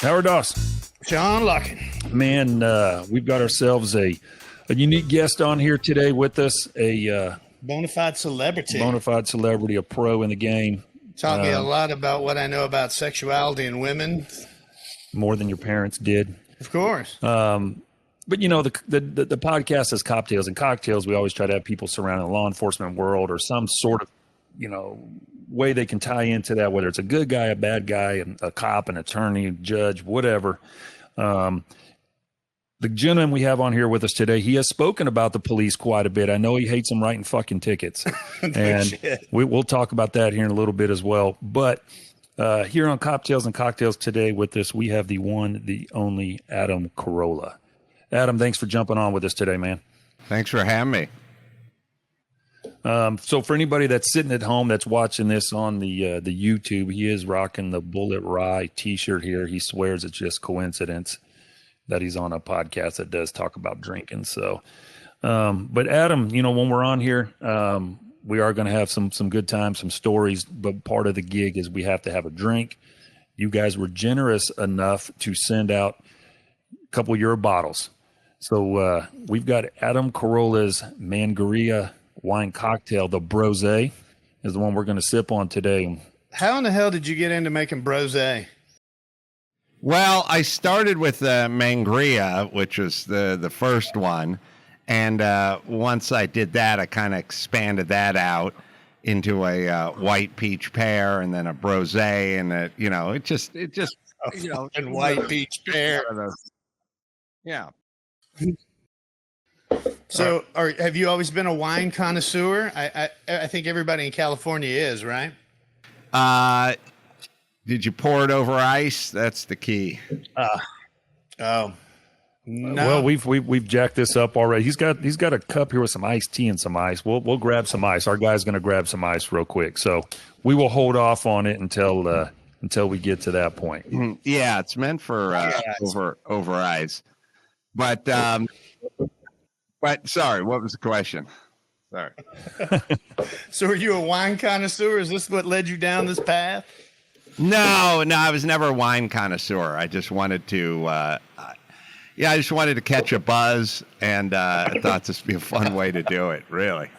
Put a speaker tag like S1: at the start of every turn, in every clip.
S1: Howard Doss.
S2: John Larkin.
S1: Man, we've got ourselves a unique guest on here today with us, a
S2: bona fide celebrity,
S1: a pro in the game.
S2: Taught me a lot about what I know about sexuality and women.
S1: More than your parents did.
S2: Of course.
S1: But, you know, the podcast is Coptales and Cocktails. We always try to have people surrounding the law enforcement world or some sort of, you know, way they can tie into that, whether it's a good guy, a bad guy, a cop, an attorney, a judge, whatever. The gentleman we have on here with us today, he has spoken about the police quite a bit. I know he hates them writing fucking tickets. And we'll talk about that here in a little bit as well. But here on Coptales and Cocktails today with us, we have the one, the only Adam Carolla. Adam, thanks for jumping on with us today, man.
S3: Thanks for having me.
S1: So for anybody that's sitting at home that's watching this on the YouTube, he is rocking the Bullet Rye t-shirt here. He swears it's just coincidence that he's on a podcast that does talk about drinking. So, but Adam, you know, when we're on here, we are going to have some good times, some stories, but part of the gig is we have to have a drink. You guys were generous enough to send out a couple of your bottles. So we've got Adam Carolla's Mangria wine cocktail. The Brose is the one we're going to sip on today.
S2: How in the hell did you get into making Brose?
S3: Well, I started with Mangria, which was the first one. And once I did that, I kind of expanded that out into a white peach pear and then a Brose. And, you know, it just you know,
S2: and white peach pear.
S3: Yeah.
S2: So, have you always been a wine connoisseur? I think everybody in California is, right?
S3: Did you pour it over ice? That's the key.
S2: No.
S1: Well, we've jacked this up already. He's got a cup here with some iced tea and some ice. We'll grab some ice. Our guy's going to grab some ice real quick. So we will hold off on it until we get to that point.
S3: Yeah, it's meant for over ice. But sorry, what was the question? Sorry.
S2: So are you a wine connoisseur? Is this what led you down this path?
S3: No, I was never a wine connoisseur. I just wanted to, I just wanted to catch a buzz, and I thought this would be a fun way to do it, really.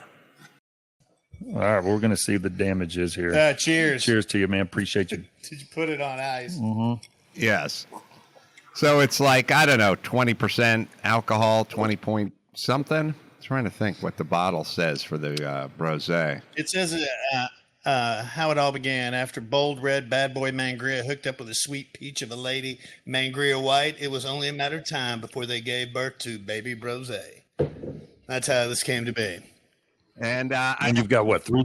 S1: All right, we're going to see the damages here.
S2: Cheers.
S1: Cheers to you, man. Appreciate you.
S2: Did you put it on ice?
S1: Mm-hmm.
S3: Yes. So it's like, I don't know, 20% alcohol, 20 point something. I'm trying to think what the bottle says for the Brose.
S2: It says how it all began. After bold red bad boy Mangria hooked up with a sweet peach of a lady, Mangria white, it was only a matter of time before they gave birth to baby Brose. That's how this came to be.
S3: And
S1: you've got what, 3?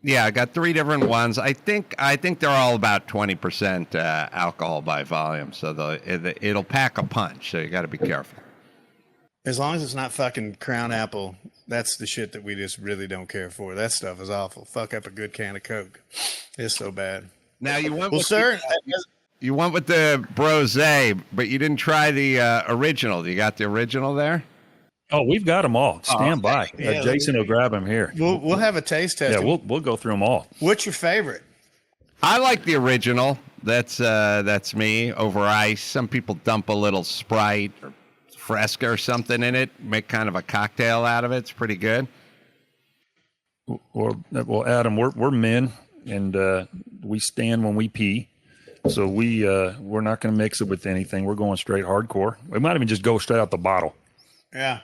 S3: Yeah, I got 3 different ones. I think they're all about 20% alcohol by volume, so it'll pack a punch. So you got to be careful.
S2: As long as it's not fucking Crown Apple, that's the shit that we just really don't care for. That stuff is awful. Fuck up a good can of Coke. It's so bad.
S3: Now you went
S2: you
S3: went with the Brose, but you didn't try the original. You got the original there?
S1: Oh, we've got them all. Stand by.
S2: Yeah,
S1: Jason will grab them here.
S2: We'll have a taste test.
S1: Yeah, we'll go through them all.
S2: What's your favorite?
S3: I like the original. That's me over ice. Some people dump a little Sprite or Fresca or something in it, make kind of a cocktail out of it. It's pretty good.
S1: Well, Adam, we're men, and we stand when we pee. So we're not going to mix it with anything. We're going straight hardcore. We might even just go straight out the bottle.
S2: Yeah.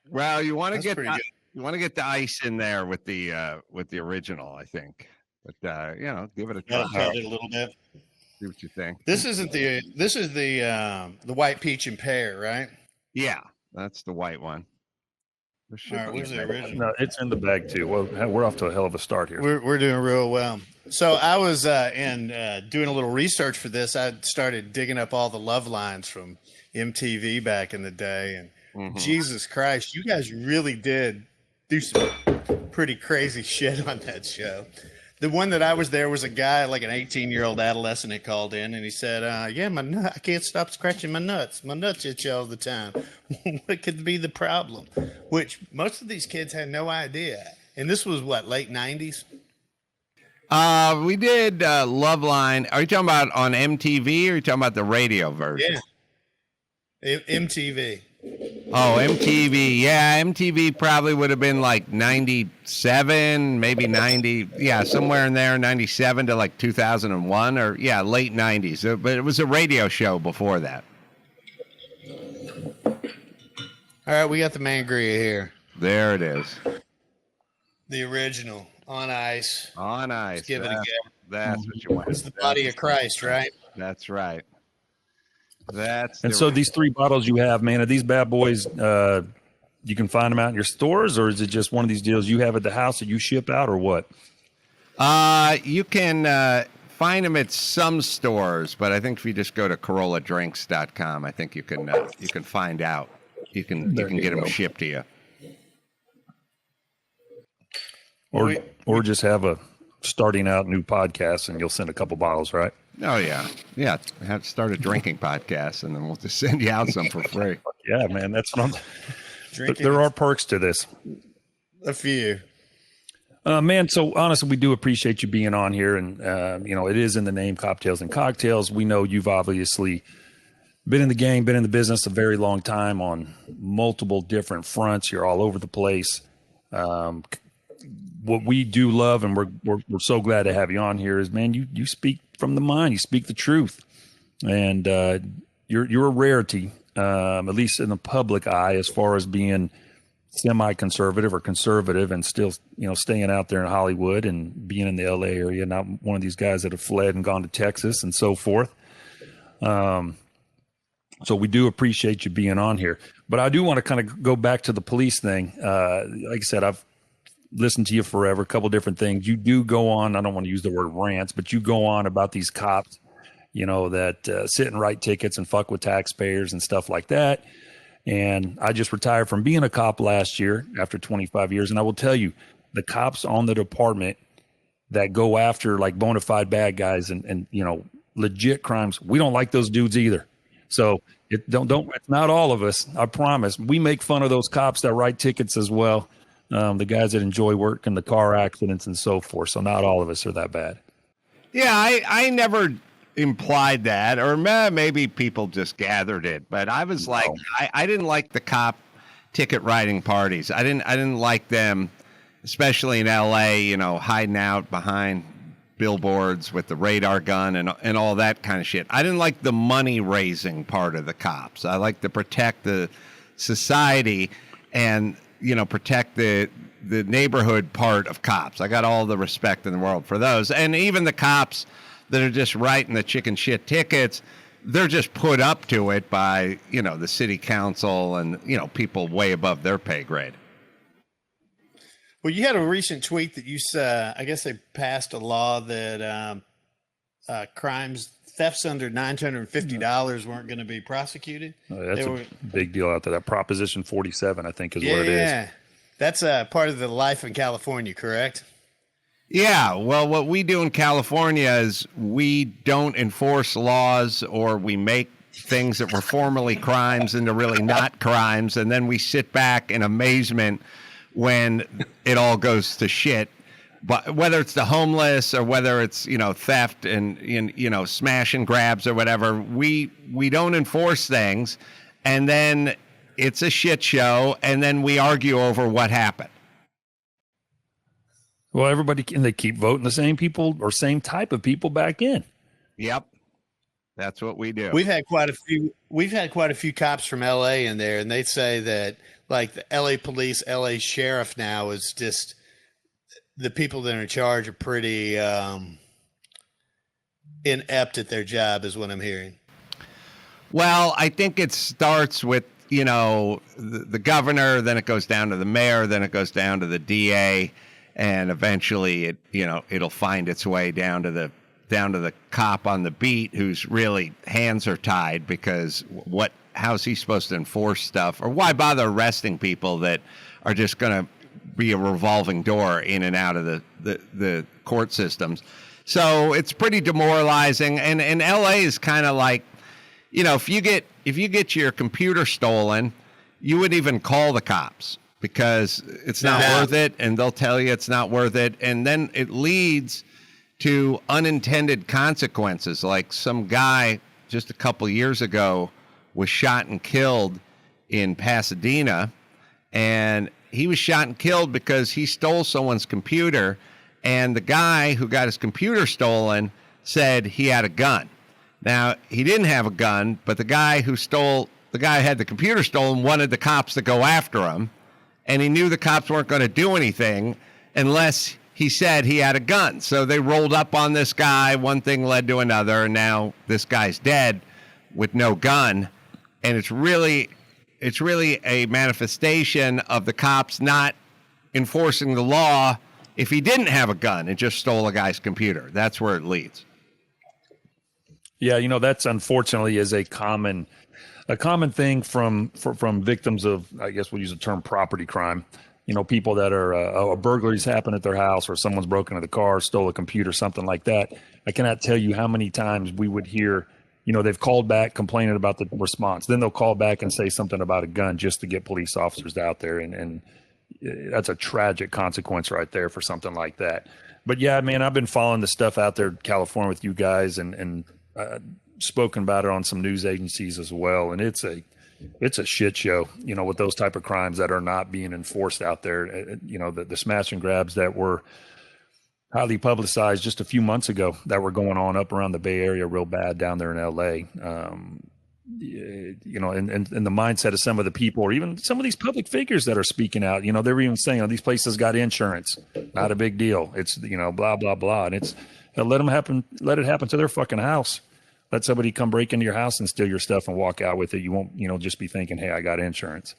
S3: Well, you want to get the ice in there with the original, I think. But give it a try.
S2: Cut it a little bit.
S3: See what you think.
S2: This is the white peach and pear, right?
S3: Yeah, that's the white one.
S2: All right, where's the original?
S1: No, it's in the bag too. Well, we're off to a hell of a start here.
S2: We're doing real well. So I was doing a little research for this. I started digging up all the love lines from MTV back in the day, and Jesus Christ, you guys really did do some pretty crazy shit on that show. The one that I was there was a guy, like an 18-year-old adolescent, that called in, and he said, my nut, I can't stop scratching my nuts. My nuts itch all the time. What could be the problem? Which most of these kids had no idea. And this was, what, late 90s?
S3: We did Loveline. Are you talking about on MTV or are you talking about the radio version?
S2: Yeah. MTV.
S3: Oh, MTV. Yeah, MTV probably would have been like 97, maybe 90. Yeah, somewhere in there, 97 to like 2001 or, yeah, late 90s. But it was a radio show before that.
S2: All right, we got the Mangria here.
S3: There it is.
S2: The original. On ice.
S3: On ice.
S2: Let's give it a go.
S3: That's what you want.
S2: It's the body of Christ, right?
S3: That's right.
S1: So these 3 bottles you have, man, are these bad boys, you can find them out in your stores, or is it just one of these deals you have at the house that you ship out, or what?
S3: You can find them at some stores, but I think if you just go to CarollaDrinks.com, I think you can find out. You can get them shipped to you.
S1: Or just have a starting out new podcast and you'll send a couple bottles, right?
S3: Oh, yeah. Yeah. Have to start a drinking podcast and then we'll just send you out some for free.
S1: Yeah, man. That's what I'm. There are perks to this.
S2: A few.
S1: Man, so honestly, we do appreciate you being on here. And, it is in the name Cocktails and Cocktails. We know you've obviously been in the game, been in the business a very long time on multiple different fronts. You're all over the place. What we do love, and we're so glad to have you on here, is, man, you speak from the mind, you speak the truth, and you're a rarity, at least in the public eye, as far as being semi-conservative or conservative, and still staying out there in Hollywood and being in the LA area, not one of these guys that have fled and gone to Texas and so forth. So we do appreciate you being on here, but I do want to kind of go back to the police thing. Like I said, I've listened to you forever, a couple different things. You do go on, I don't want to use the word rants, but you go on about these cops, that sit and write tickets and fuck with taxpayers and stuff like that. And I just retired from being a cop last year after 25 years. And I will tell you, the cops on the department that go after like bona fide bad guys and legit crimes, we don't like those dudes either. So it's not all of us. I promise. We make fun of those cops that write tickets as well. The guys that enjoy work in the car accidents and so forth. So not all of us are that bad.
S3: Yeah, I never implied that, or maybe people just gathered it. But I was like, I didn't like the cop ticket writing parties. I didn't like them, especially in L.A., hiding out behind billboards with the radar gun and all that kind of shit. I didn't like the money raising part of the cops. I like to protect the society and protect the neighborhood part of cops. I got all the respect in the world for those. And even the cops that are just writing the chicken shit tickets, they're just put up to it by, the city council and, people way above their pay grade.
S2: Well, you had a recent tweet that you said, I guess they passed a law that thefts under $950 weren't going to be prosecuted.
S1: That's a big deal out there. That Proposition 47, I think, is what it is.
S2: Yeah, that's part of the life in California, correct?
S3: Yeah, well, what we do in California is we don't enforce laws, or we make things that were formerly crimes into really not crimes, and then we sit back in amazement when it all goes to shit. But whether it's the homeless or whether it's, theft and, smash and grabs or whatever, we don't enforce things, and then it's a shit show, and then we argue over what happened.
S1: Well, they keep voting the same people or same type of people back in.
S3: Yep. That's what we do.
S2: We've had quite a few cops from LA in there, and they say that like the LA police, LA sheriff now is just the people that are in charge are pretty inept at their job, is what I'm hearing.
S3: Well, I think it starts with, the governor, then it goes down to the mayor, then it goes down to the DA, and eventually it'll find its way down to the cop on the beat, whose really hands are tied, because how's he supposed to enforce stuff, or why bother arresting people that are just going to be a revolving door in and out of the court systems. So it's pretty demoralizing. And LA is kind of like, if you get your computer stolen, you would even call the cops because it's not worth it, and they'll tell you it's not worth it. And then it leads to unintended consequences. Like some guy just a couple years ago was shot and killed in Pasadena, and he was shot and killed because he stole someone's computer, and the guy who got his computer stolen said he had a gun. Now, he didn't have a gun, but the guy who had the computer stolen wanted the cops to go after him, and he knew the cops weren't going to do anything unless he said he had a gun. So they rolled up on this guy. One thing led to another, and now this guy's dead with no gun. And it's really a manifestation of the cops not enforcing the law if he didn't have a gun and just stole a guy's computer. That's where it leads.
S1: Yeah, that's unfortunately is a common thing from victims of, I guess we'll use the term property crime. People that are a burglary's happened at their house, or someone's broken into the car, stole a computer, something like that. I cannot tell you how many times we would hear, they've called back complaining about the response. Then they'll call back and say something about a gun just to get police officers out there. And that's a tragic consequence right there for something like that. But yeah, man, I've been following the stuff out there in California with you guys and spoken about it on some news agencies as well. And it's a shit show, with those type of crimes that are not being enforced out there. The smash and grabs that were highly publicized just a few months ago that were going on up around the Bay Area real bad down there in LA. And the mindset of some of the people, or even some of these public figures that are speaking out, they were even saying, these places got insurance, not a big deal. It's, blah, blah, blah. And it's let it happen to their fucking house. Let somebody come break into your house and steal your stuff and walk out with it. You won't, just be thinking, hey, I got insurance.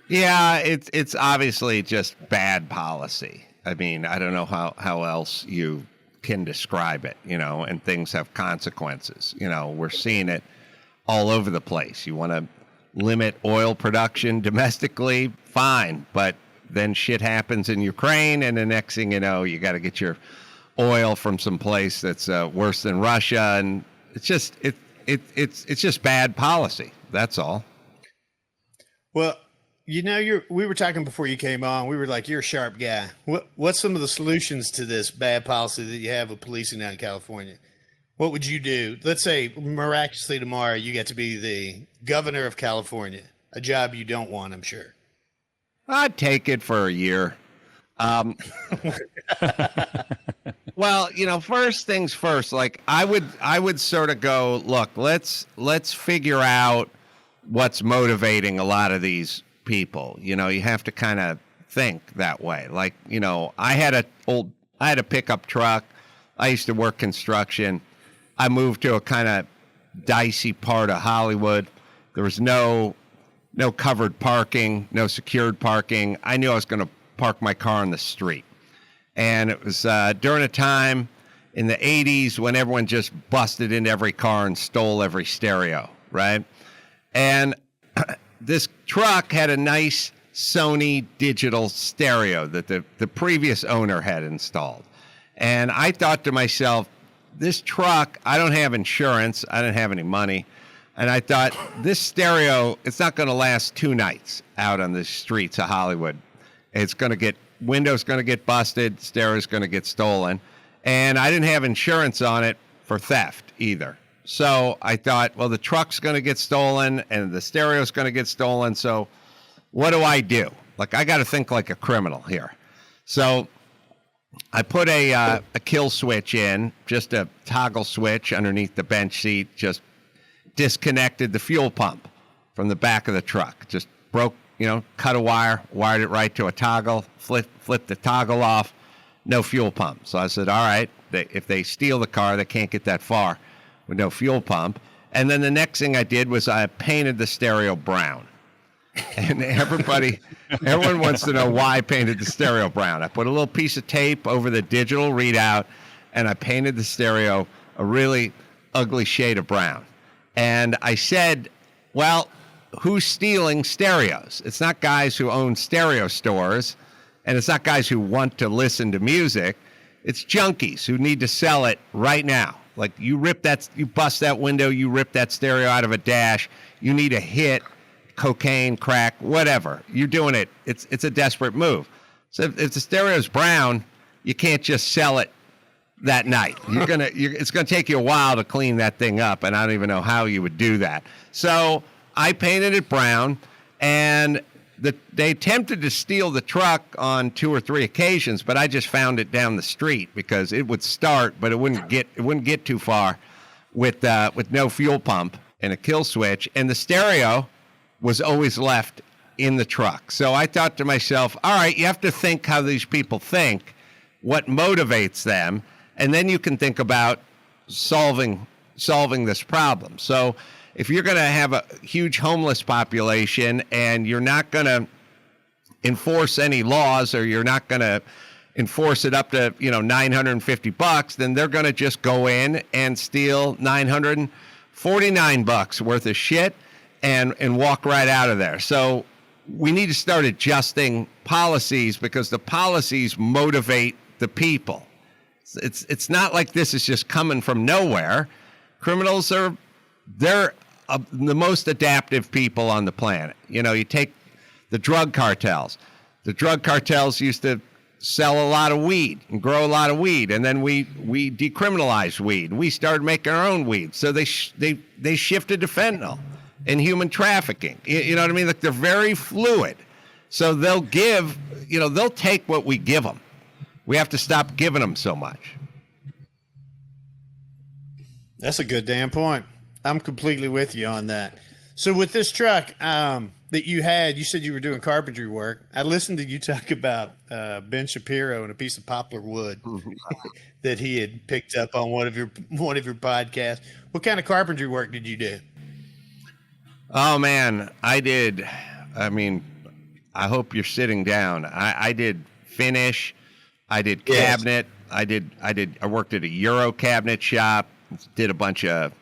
S3: Yeah, it's obviously just bad policy. I mean, I don't know how else you can describe it, and things have consequences. We're seeing it all over the place. You want to limit oil production domestically, fine. But then shit happens in Ukraine, and the next thing you know, you got to get your oil from some place that's worse than Russia. And it's just it's just bad policy. That's all.
S2: Well, we were talking before you came on. We were like, you're a sharp guy. What's some of the solutions to this bad policy that you have with policing out in California? What would you do? Let's say miraculously tomorrow you get to be the governor of California, a job you don't want, I'm sure.
S3: I'd take it for a year. Well, first things first, like I would sort of go, look, let's figure out what's motivating a lot of these people. You have to kind of think that way. Like, I had a pickup truck. I used to work construction. I moved to a kind of dicey part of Hollywood. There was no covered parking, no secured parking. I knew I was going to park my car on the street. And it was during a time in the 80s when everyone just busted into every car and stole every stereo, right? And this truck had a nice Sony digital stereo that the previous owner had installed. And I thought to myself, this truck, I don't have insurance. I didn't have any money. And I thought, this stereo, it's not going to last 2 nights out on the streets of Hollywood. It's going to get, window's going to get busted, stereo's going to get stolen. And I didn't have insurance on it for theft either. So I thought, well, the truck's going to get stolen and the stereo's going to get stolen. So what do I do? Like, I got to think like a criminal here. So I put a kill switch in, just a toggle switch underneath the bench seat, just disconnected the fuel pump from the back of the truck. Just broke, cut a wire, wired it right to a toggle, flipped the toggle off, no fuel pump. So I said, all right, if they steal the car, they can't get that far with no fuel pump. And then the next thing I did was I painted the stereo brown. And everyone wants to know why I painted the stereo brown. I put a little piece of tape over the digital readout, and I painted the stereo a really ugly shade of brown. And I said, well, who's stealing stereos? It's not guys who own stereo stores, and it's not guys who want to listen to music. It's junkies who need to sell it right now. Like, you bust that window, you rip that stereo out of a dash, you need a hit, cocaine, crack, whatever. You're doing it. It's a desperate move. So if the stereo's brown, you can't just sell it, that night. It's gonna take you a while to clean that thing up, and I don't even know how you would do that. So I painted it brown, and they attempted to steal the truck on 2 or 3 occasions, but I just found it down the street because it would start, but it wouldn't get too far with no fuel pump and a kill switch, and the stereo was always left in the truck. So I thought to myself, all right, you have to think how these people think, what motivates them, and then you can think about solving this problem. So if you're going to have a huge homeless population and you're not going to enforce any laws, or you're not going to enforce it up to $950, then they're going to just go in and steal $949 worth of shit and walk right out of there. So we need to start adjusting policies, because the policies motivate the people. It's not like this is just coming from nowhere. Criminals they're the most adaptive people on the planet. You take the drug cartels. The drug cartels used to sell a lot of weed and grow a lot of weed, and then we decriminalized weed. We started making our own weed. So they shifted to fentanyl and human trafficking. You know what I mean? Like, they're very fluid. So they'll take what we give them. We have to stop giving them so much.
S2: That's a good damn point. I'm completely with you on that. So with this truck that you had, you said you were doing carpentry work. I listened to you talk about Ben Shapiro and a piece of poplar wood that he had picked up on one of your podcasts. What kind of carpentry work did you do?
S3: Oh man, I did. I mean, I hope you're sitting down. I did finish. I did cabinet. Yes. I worked at a Euro cabinet shop. Did a bunch of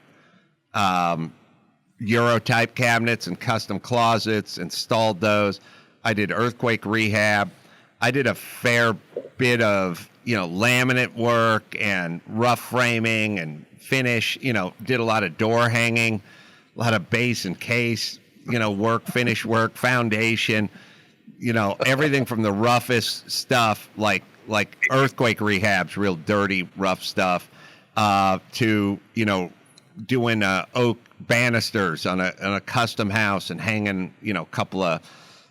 S3: Euro type cabinets and custom closets, installed those. I did earthquake rehab. I did a fair bit of, laminate work and rough framing and finish, did a lot of door hanging, a lot of base and case, work, finish work, foundation, everything from the roughest stuff, like earthquake rehabs, real dirty, rough stuff, to, doing oak banisters on a custom house and hanging, a couple of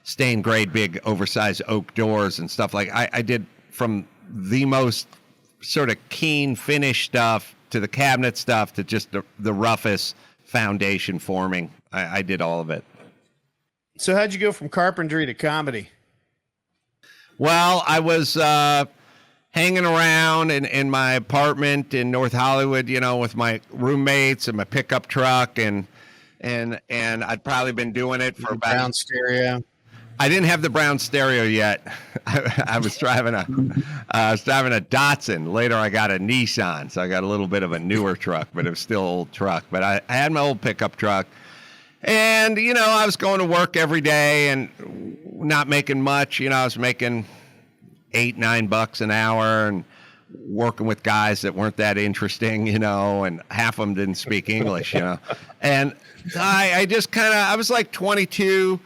S3: stained grade big oversized oak doors and stuff. Like I did from the most sort of keen finish stuff to the cabinet stuff to just the roughest foundation forming. I did all of it.
S2: So how'd you go from carpentry to comedy?
S3: Well, I was hanging around in my apartment in North Hollywood, with my roommates and my pickup truck, and I'd probably been doing it for about.
S2: Brown stereo.
S3: I didn't have the brown stereo yet. I was driving a Datsun. Later, I got a Nissan, so I got a little bit of a newer truck, but it was still an old truck. But I had my old pickup truck, and I was going to work every day and not making much. I was making $8-9 an hour and working with guys that weren't that interesting, and half of them didn't speak English, And I just I was like 22,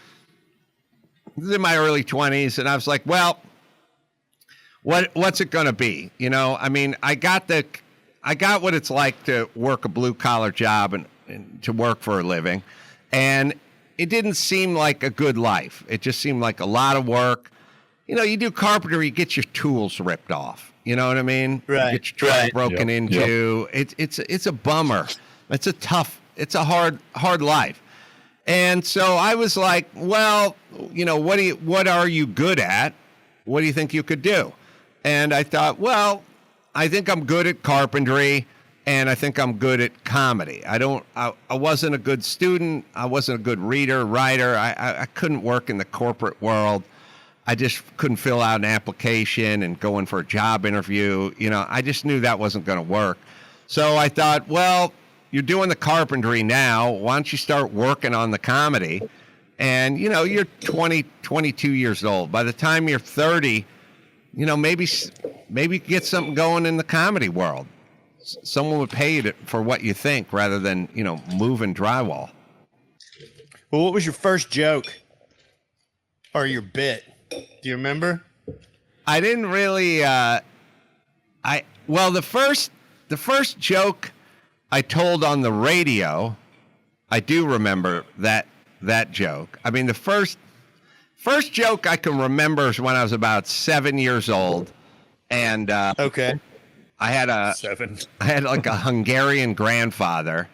S3: in my early 20s, and I was like, well, what's it going to be? I mean, I got what it's like to work a blue collar job and to work for a living, and it didn't seem like a good life. It just seemed like a lot of work. You do carpentry, you get your tools ripped off. You know what I mean?
S2: Right.
S3: You get your truck broken into. Yep. It's a bummer. It's a hard life. And so I was like, well, what are you good at? What do you think you could do? And I thought, well, I think I'm good at carpentry, and I think I'm good at comedy. I wasn't a good student. I wasn't a good reader, writer. I couldn't work in the corporate world. I just couldn't fill out an application and go in for a job interview. I just knew that wasn't going to work. So I thought, well, you're doing the carpentry now. Why don't you start working on the comedy? And, you're 20, 22 years old. By the time you're 30, maybe get something going in the comedy world. Someone would pay you for what you think rather than, moving drywall.
S2: Well, what was your first joke or your bit? Do you remember?
S3: I didn't really. I Well, the first joke I told on the radio, I do remember that joke. I mean, the first joke I can remember is when I was about 7 years old, and
S2: Okay.
S3: I had like a Hungarian grandfather,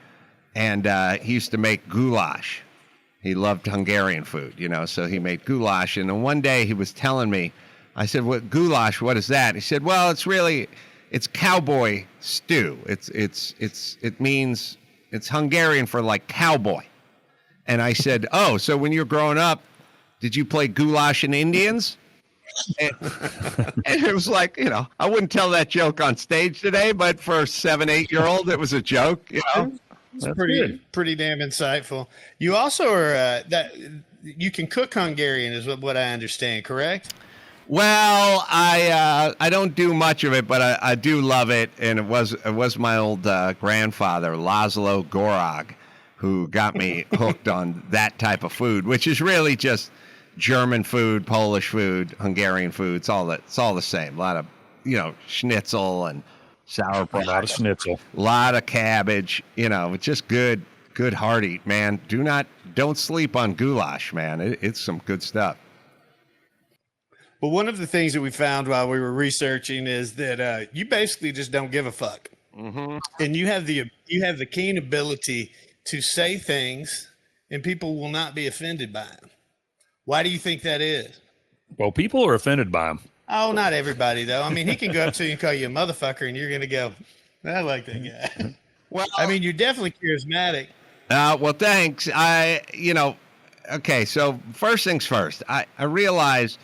S3: and he used to make goulash. He loved Hungarian food, so he made goulash. And then one day he was telling me, I said, "What goulash? What is that?" He said, "Well, it's cowboy stew. It means it's Hungarian for like cowboy." And I said, "Oh, so when you were growing up, did you play goulash and Indians?" And it was like, I wouldn't tell that joke on stage today, but for a 7, 8-year-old, it was a joke,
S2: It's pretty damn insightful. You also are that you can cook Hungarian, is what I understand, correct?
S3: Well, I don't do much of it, but I do love it, and it was my old grandfather, Laszlo Gorog, who got me hooked on that type of food, which is really just German food, Polish food, Hungarian food. It's all the same. A lot of schnitzel and sauerkraut.
S1: A lot of schnitzel.
S3: A lot of cabbage. It's just good hearty, man. Don't sleep on goulash, man. It's some good stuff.
S2: Well, one of the things that we found while we were researching is that you basically just don't give a fuck, and you have the keen ability to say things, and people will not be offended by them. Why do you think that is?
S1: Well, people are offended by him.
S2: Oh, not everybody, though. I mean, he can go up to you and call you a motherfucker, and you're going to go, I like that guy.
S3: Well,
S2: I mean, you're definitely charismatic.
S3: Well, thanks. Okay, so first things first, I realize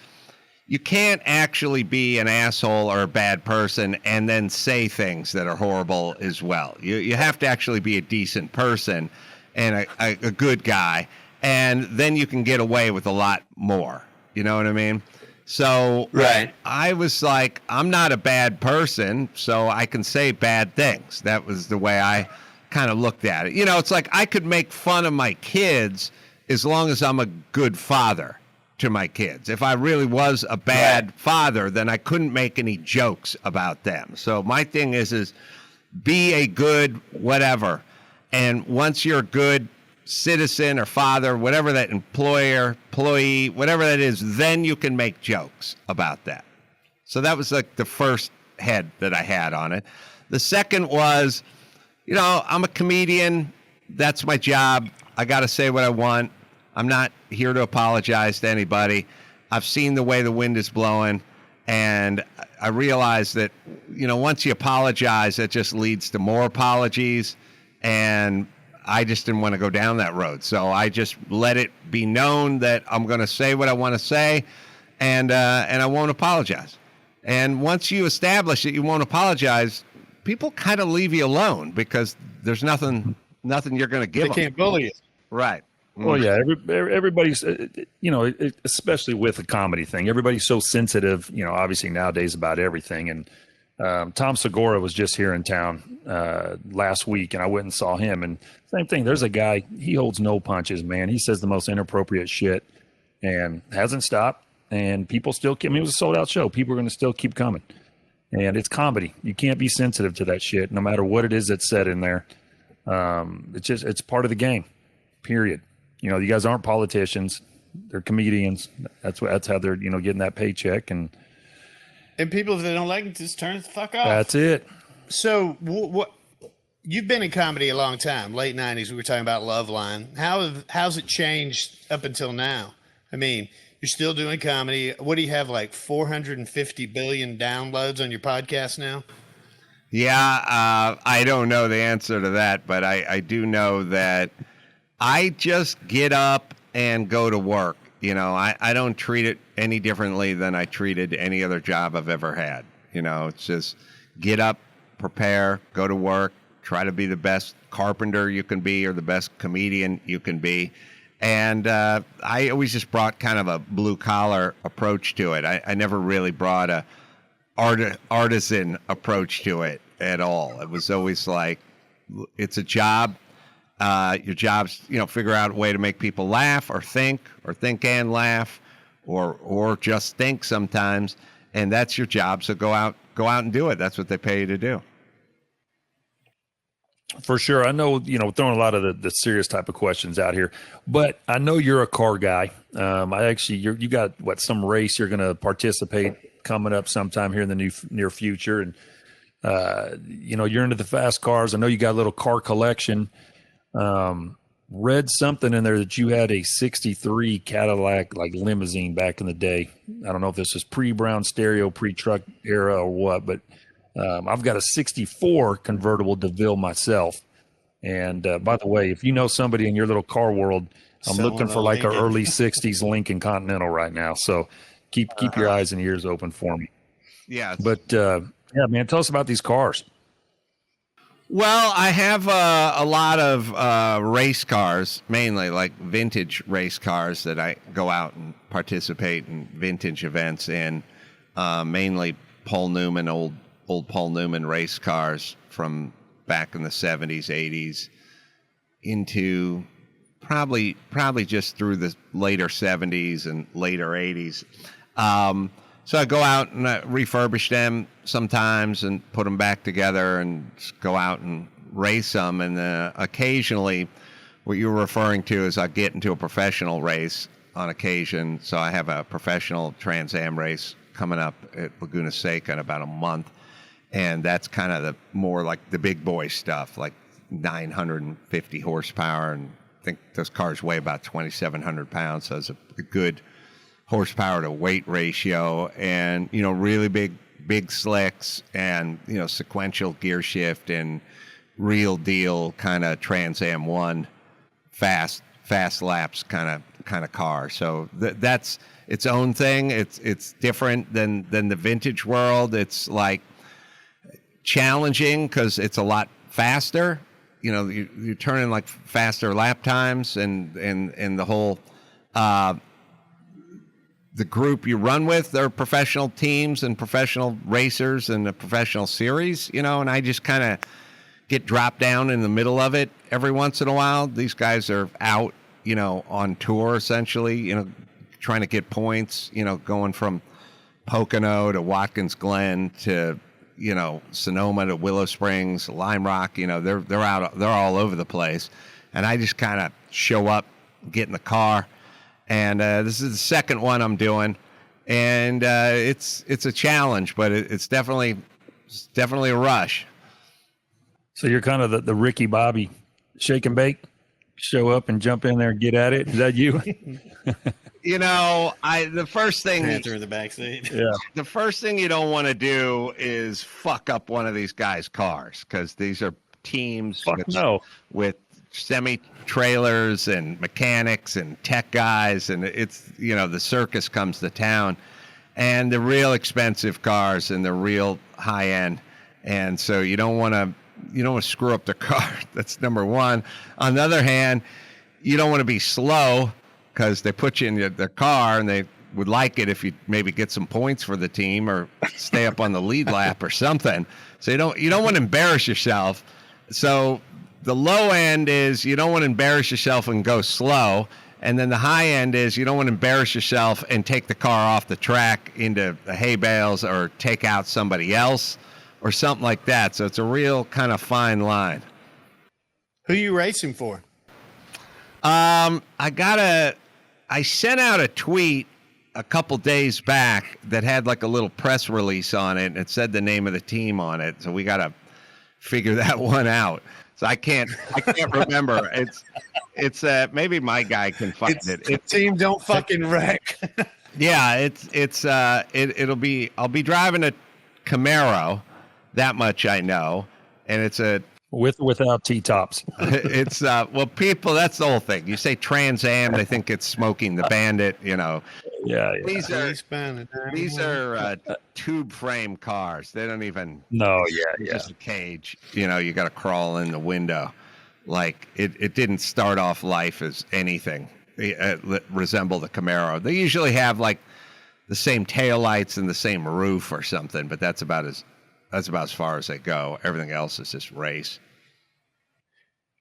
S3: you can't actually be an asshole or a bad person and then say things that are horrible as well. You have to actually be a decent person and a good guy, and then you can get away with a lot more. You know what I mean? So
S2: right.
S3: I was like, I'm not a bad person, so I can say bad things. That was the way I kind of looked at it. It's like I could make fun of my kids as long as I'm a good father to my kids. If I really was a bad father, then I couldn't make any jokes about them. So my thing is be a good whatever. And once you're a good citizen or father, whatever that employee, whatever that is, then you can make jokes about that. So that was like the first head that I had on it. The second was, I'm a comedian. That's my job. I got to say what I want. I'm not here to apologize to anybody. I've seen the way the wind is blowing, and I realize that, once you apologize, that just leads to more apologies, and I just didn't want to go down that road. So I just let it be known that I'm going to say what I want to say, and I won't apologize. And once you establish that you won't apologize, people kind of leave you alone because there's nothing you're going to give them.
S2: They can't bully you.
S3: Right.
S1: Well, yeah, everybody's, especially with the comedy thing, everybody's so sensitive, obviously nowadays about everything. And Tom Segura was just here in town last week, and I went and saw him. And same thing, there's a guy, he holds no punches, man. He says the most inappropriate shit and hasn't stopped. And people still keep, it was a sold-out show. People are going to still keep coming. And it's comedy. You can't be sensitive to that shit, no matter what it is that's said in there. It's part of the game, period. You guys aren't politicians; they're comedians. That's how they're getting that paycheck. And
S2: people, if they don't like it, just turn the fuck off.
S1: That's it.
S2: So what? You've been in comedy a long time. Late '90s, we were talking about Loveline. How's it changed up until now? I mean, you're still doing comedy. What do you have, like 450 billion downloads on your podcast now?
S3: Yeah, I don't know the answer to that, but I do know that I just get up and go to work. I don't treat it any differently than I treated any other job I've ever had. It's just get up, prepare, go to work, try to be the best carpenter you can be or the best comedian you can be. And I always just brought kind of a blue-collar approach to it. I never really brought a artisan approach to it at all. It was always like, it's a job. Your job's, figure out a way to make people laugh or think and laugh or just think sometimes. And that's your job. So go go out and do it. That's what they pay you to do.
S1: For sure. I know, throwing a lot of the serious type of questions out here, but I know you're a car guy. You got some race you're going to participate coming up sometime here in the near future. And, you're into the fast cars. I know you got a little car collection. Read something in there that you had a 63 Cadillac limousine back in the day. I don't know if this was pre-brown stereo, pre-truck era or what, but I've got a 64 convertible DeVille myself. And by the way, if you know somebody in your little car world, I'm looking for an early 60s Lincoln Continental right now. So keep your eyes and ears open for me.
S3: Yeah.
S1: But yeah, man, tell us about these cars.
S3: Well, I have a lot of race cars, mainly like vintage race cars that I go out and participate in vintage events in, mainly Paul Newman, old Paul Newman race cars from back in the 70s, 80s into probably just through the later 70s and later 80s. So I go out and refurbish them sometimes and put them back together and just go out and race them. And occasionally what you're referring to is I get into a professional race on occasion. So I have a professional Trans Am race coming up at Laguna Seca in about a month. And that's kind of the more like the big boy stuff, like 950 horsepower. And I think those cars weigh about 2,700 pounds. So it's a good horsepower to weight ratio, and really big slicks, and sequential gear shift and real deal kind of Trans Am 1 fast laps kind of car. So that's its own thing. It's different than the vintage world. It's like challenging because it's a lot faster. You're turning like faster lap times, and the whole the group you run with are professional teams and professional racers and a professional series, and I just kind of get dropped down in the middle of it every once in a while. These guys are out, on tour essentially, trying to get points, going from Pocono to Watkins Glen to, Sonoma to Willow Springs, Lime Rock, they're all over the place. And I just kind of show up, get in the car. And this is the second one I'm doing, and it's a challenge, but it's definitely a rush.
S1: So you're kind of the Ricky Bobby shake and bake, show up and jump in there and get at it. Is that you?
S3: The first thing
S2: Panther in the backseat.
S1: Yeah.
S3: The first thing you don't want to do is fuck up one of these guys' cars, because these are teams with semi-trailers and mechanics and tech guys, and it's the circus comes to town, and the real expensive cars and the real high end, and so you don't want to screw up the car. That's number one. On the other hand, you don't want to be slow, because they put you in their car and they would like it if you maybe get some points for the team or stay up on the lead lap or something. So you don't want to embarrass yourself. So the low end is you don't want to embarrass yourself and go slow. And then the high end is you don't want to embarrass yourself and take the car off the track into the hay bales or take out somebody else or something like that. So it's a real kind of fine line.
S2: Who are you racing for?
S3: I sent out a tweet a couple days back that had like a little press release on it, and it said the name of the team on it. So we got to figure that one out. So I can't remember. It's maybe my guy can find it.
S2: Team don't fucking wreck.
S3: Yeah, I'll be driving a Camaro, that much I know, and it's a
S1: with or without T-tops.
S3: It's people, that's the whole thing. You say Trans Am, they think it's Smoking the Bandit, Yeah. These are tube frame cars. They don't even just a cage. You got to crawl in the window. Like it didn't start off life as anything resemble the Camaro. They usually have like the same taillights and the same roof or something, but that's about as far as they go. Everything else is just race.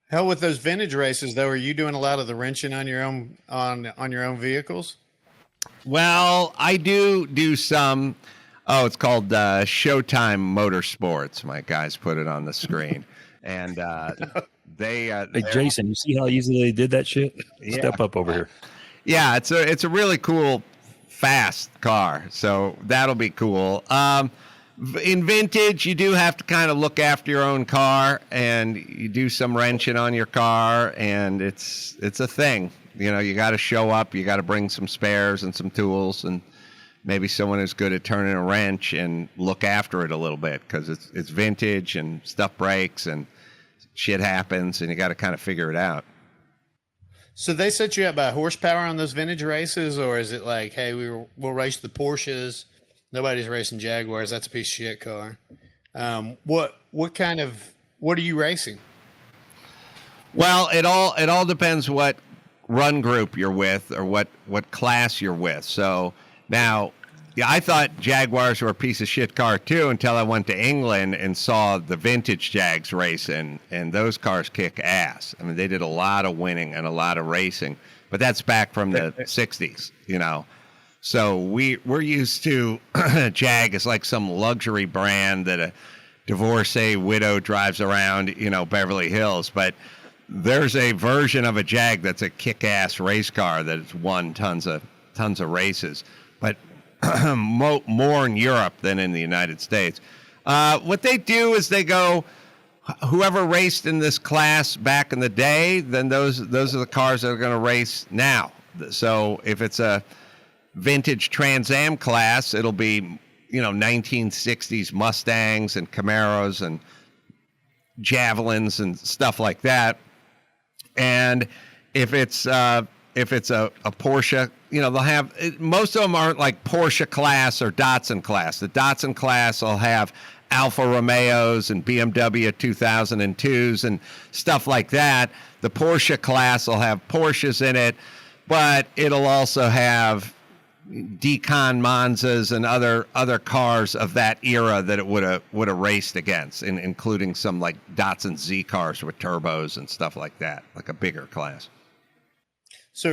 S2: Hell, with those vintage races though, are you doing a lot of the wrenching on your own on your own vehicles?
S3: Well, I do some. Oh, it's called Showtime Motorsports. My guys put it on the screen, and they.
S1: Hey, Jason, you see how easily they did that shit?
S3: Yeah.
S1: Step up over here.
S3: Yeah, it's a really cool, fast car. So that'll be cool. In vintage, you do have to kind of look after your own car, and you do some wrenching on your car, and it's a thing. You know, you got to show up. You got to bring some spares and some tools, and maybe someone who's good at turning a wrench and look after it a little bit, because it's vintage and stuff breaks and shit happens, and you got to kind of figure it out.
S2: So they set you up by horsepower on those vintage races, or is it like, hey, we'll race the Porsches? Nobody's racing Jaguars. That's a piece of shit car. What are you racing?
S3: Well, it all depends what run group you're with or what class you're with. So now, yeah, I thought Jaguars were a piece of shit car too until I went to England and saw the vintage Jags racing, and those cars kick ass. I mean, they did a lot of winning and a lot of racing, but that's back from the 60s, you know. So we're used to Jag as like some luxury brand that a divorcee widow drives around, you know, Beverly Hills. But there's a version of a Jag that's a kick-ass race car that's won tons of races, but more in Europe than in the United States. What they do is they go, whoever raced in this class back in the day, then those are the cars that are going to race now. So if it's a vintage Trans Am class, it'll be, you know, 1960s Mustangs and Camaros and Javelins and stuff like that. And if it's a Porsche, you know, they'll have, most of them aren't like Porsche class or Datsun class. The Datsun class will have Alfa Romeos and BMW 2002s and stuff like that. The Porsche class will have Porsches in it, but it'll also have Decon Monzas and other cars of that era that it would have raced against, including some like Datsun Z cars with turbos and stuff like that, like a bigger class.
S2: So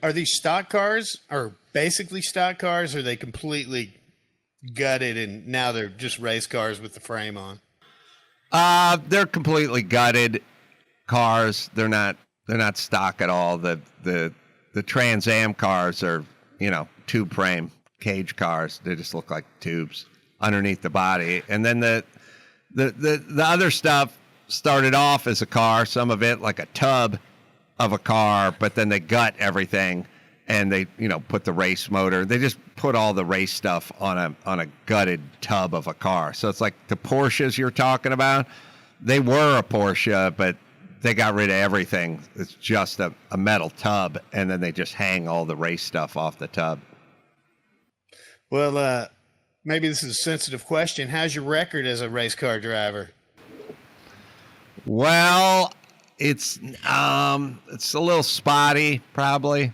S2: are these stock cars, or basically stock cars, or are they completely gutted and now they're just race cars with the frame on?
S3: They're completely gutted cars. They're not stock at all. The Trans Am cars are, you know, tube frame cage cars. They just look like tubes underneath the body. And then the other stuff started off as a car, some of it like a tub of a car, but then they gut everything and they, you know, put the race motor. They just put all the race stuff on a gutted tub of a car. So it's like the Porsches you're talking about. They were a Porsche, but they got rid of everything. It's just a metal tub, and then they just hang all the race stuff off the tub.
S2: Well, maybe this is a sensitive question. How's your record as a race car driver?
S3: Well, it's a little spotty, probably.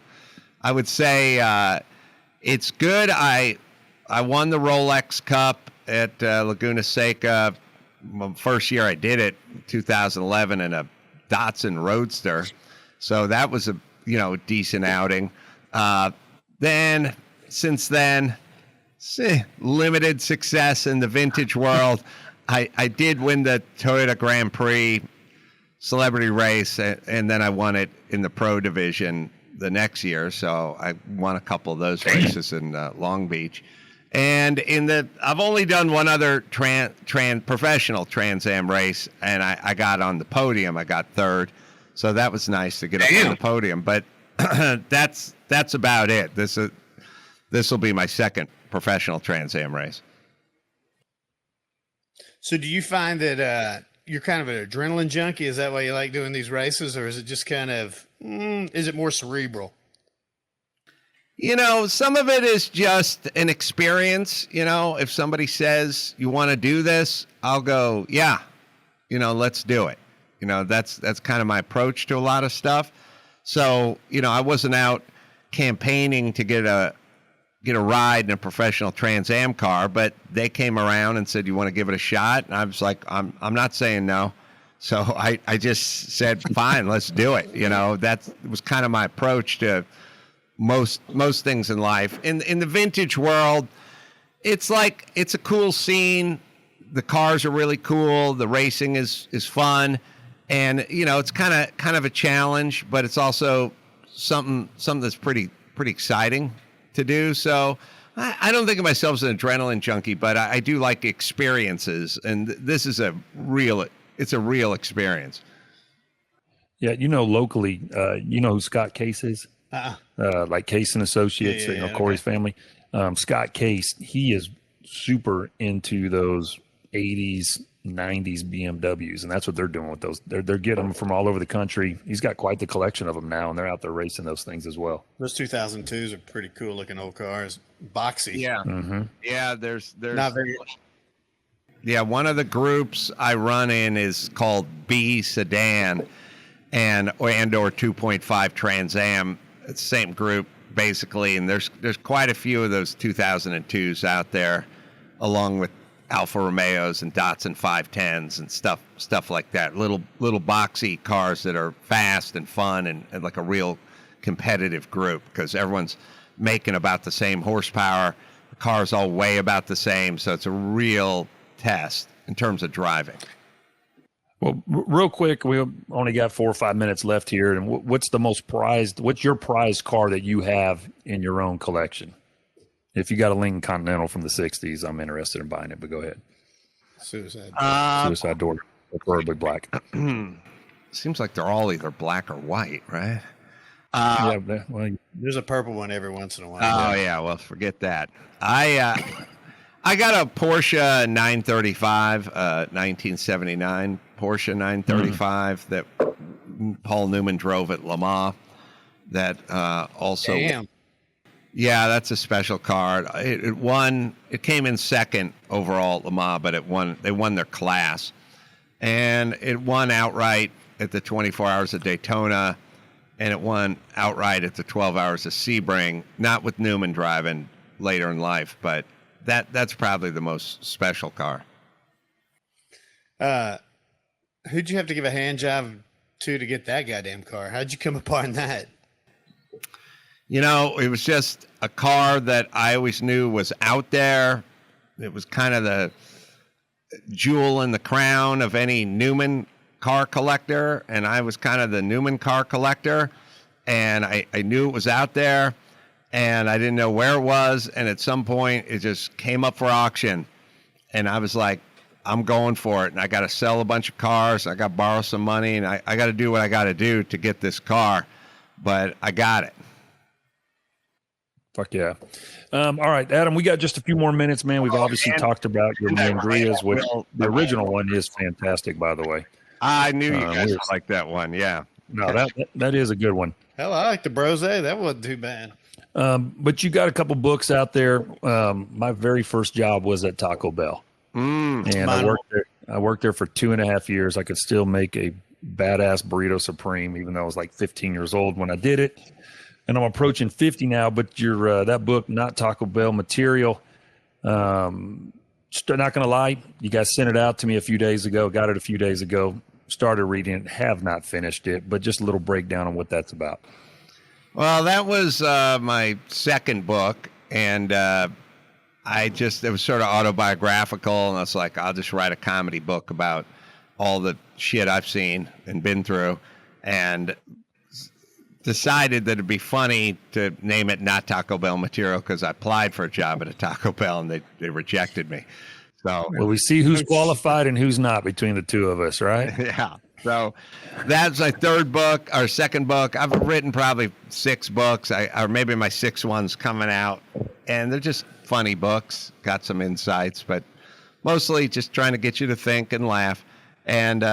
S3: I would say it's good. I won the Rolex Cup at Laguna Seca. My first year I did it, 2011, in a Datsun Roadster. So that was a, you know, decent outing. Then, since then, limited success in the vintage world. I did win the Toyota Grand Prix celebrity race, and then I won it in the pro division the next year. So I won a couple of those races in Long Beach. And I've only done one other professional Trans Am race, and I got on the podium. I got third, so that was nice to get up on the podium. But that's about it. This will be my second professional Trans Am race.
S2: So do you find that you're kind of an adrenaline junkie? Is that why you like doing these races, or is it just kind of is it more cerebral?
S3: You know, some of it is just an experience. You know, if somebody says you want to do this, I'll go, yeah, you know, let's do it. You know, that's kind of my approach to a lot of stuff. So, you know, I wasn't out campaigning to get a ride in a professional Trans Am car, but they came around and said, you want to give it a shot? And I was like, I'm not saying no. So I just said, fine, let's do it. You know, that was kind of my approach to most things in life. In the vintage world, it's like, it's a cool scene. The cars are really cool. The racing is fun. And, you know, it's kind of a challenge, but it's also something that's pretty exciting to do. So I don't think of myself as an adrenaline junkie, but I do like experiences. And this is it's a real experience.
S1: Yeah, you know, locally, you know who Scott Case is? Like Case and Associates, you know, Corey's family. Scott Case, he is super into those 80s, 90s BMWs, and that's what they're doing with those. They're getting them from all over the country. He's got quite the collection of them now, and they're out there racing those things as well.
S2: Those 2002s are pretty cool looking old cars. Boxy.
S3: Yeah. Mm-hmm. Yeah, there's
S2: not very.
S3: Yeah, one of the groups I run in is called B Sedan and or 2.5 Trans Am. It's the same group basically, and there's quite a few of those 2002s out there, along with Alfa Romeos and Datsun 510s and stuff like that. Little boxy cars that are fast and fun and like a real competitive group, because everyone's making about the same horsepower. The cars all weigh about the same, so it's a real test in terms of driving.
S1: Well, real quick, we only got 4 or 5 minutes left here. And what's your prized car that you have in your own collection? If you got a Lincoln Continental from the 60s, I'm interested in buying it, but go ahead. Suicide Door, preferably black.
S3: Seems like they're all either black or white, right?
S1: Well,
S2: there's a purple one every once in a while.
S3: Oh, yeah, well, forget that. I got a Porsche 935, 1979 Porsche 935 that Paul Newman drove at Le Mans. That also...
S2: Damn.
S3: Yeah, that's a special car. It won. It came in second overall at Le Mans, but they won their class, and it won outright at the 24 Hours of Daytona, and it won outright at the 12 Hours of Sebring. Not with Newman driving later in life, but that's probably the most special car.
S2: Who'd you have to give a hand job to get that goddamn car? How'd you come upon that?
S3: You know, it was just a car that I always knew was out there. It was kind of the jewel in the crown of any Newman car collector, and I was kind of the Newman car collector, and I knew it was out there, and I didn't know where it was, and at some point it just came up for auction, and I was like, I'm going for it, and I got to sell a bunch of cars, I got to borrow some money, and I got to do what I got to do to get this car, but I got it.
S1: Fuck yeah. All right, Adam, we got just a few more minutes, man. We've obviously talked about your Mangrias, which the original one is fantastic, by the way.
S3: I knew you guys would like that one, yeah.
S1: No, that is a good one.
S2: Hell, I like the Brose. That wasn't too bad.
S1: But you got a couple books out there. My very first job was at Taco Bell. And I worked there for 2.5 years. I could still make a badass burrito supreme, even though I was like 15 years old when I did it. And I'm approaching 50 now, but your that book, Not Taco Bell Material, not going to lie, you guys sent it out to me a few days ago, got it a few days ago, started reading it, have not finished it, but just a little breakdown on what that's about.
S3: Well, that was my second book, and it was sort of autobiographical, and I was like, I'll just write a comedy book about all the shit I've seen and been through, and decided that it'd be funny to name it Not Taco Bell Material because I applied for a job at a Taco Bell and they rejected me. So
S1: well, we see who's qualified and who's not between the two of us, right?
S3: Yeah. So that's my second book. I've written probably 6 books, or maybe my 6th one's coming out, and they're just funny books. Got some insights, but mostly just trying to get you to think and laugh. And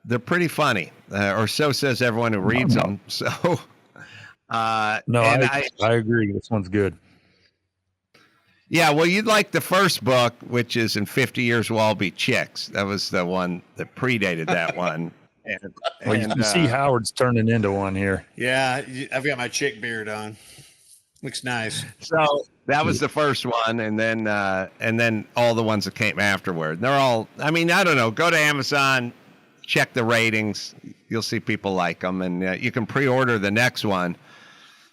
S3: they're pretty funny, or so says everyone who reads them. So,
S1: I agree. This one's good.
S3: Yeah, well, you'd like the first book, which is In 50 Years We'll All Be Chicks. That was the one that predated that one.
S1: You see Howard's turning into one here.
S2: Yeah, I've got my chick beard on. Looks nice.
S3: So that was the first one, and then all the ones that came afterward. They're all, I mean, I don't know. Go to Amazon, check the ratings. You'll see people like them, and you can pre-order the next one.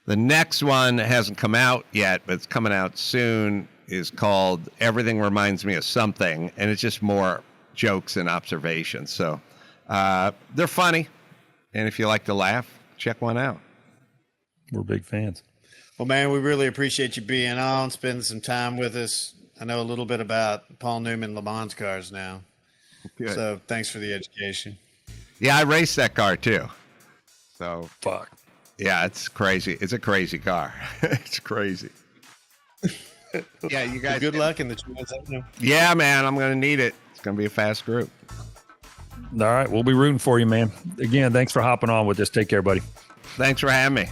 S3: The next one hasn't come out yet, but it's coming out soon. is called Everything Reminds Me of Something, and it's just more jokes and observations. So they're funny, and if you like to laugh, check one out.
S1: We're big fans.
S2: Well, man, we really appreciate you being on, spending some time with us. I know a little bit about Paul Newman Le Mans cars now.
S3: Good.
S2: So thanks for the education.
S3: Yeah, I raced that car too. So
S1: Fuck.
S3: yeah, it's crazy. It's a crazy car. It's crazy. Yeah, you guys.
S2: Good luck in the Trans-Am.
S3: Yeah, man, I'm going to need it. It's going to be a fast group.
S1: All right. We'll be rooting for you, man. Again, thanks for hopping on with us. Take care, buddy.
S3: Thanks for having me.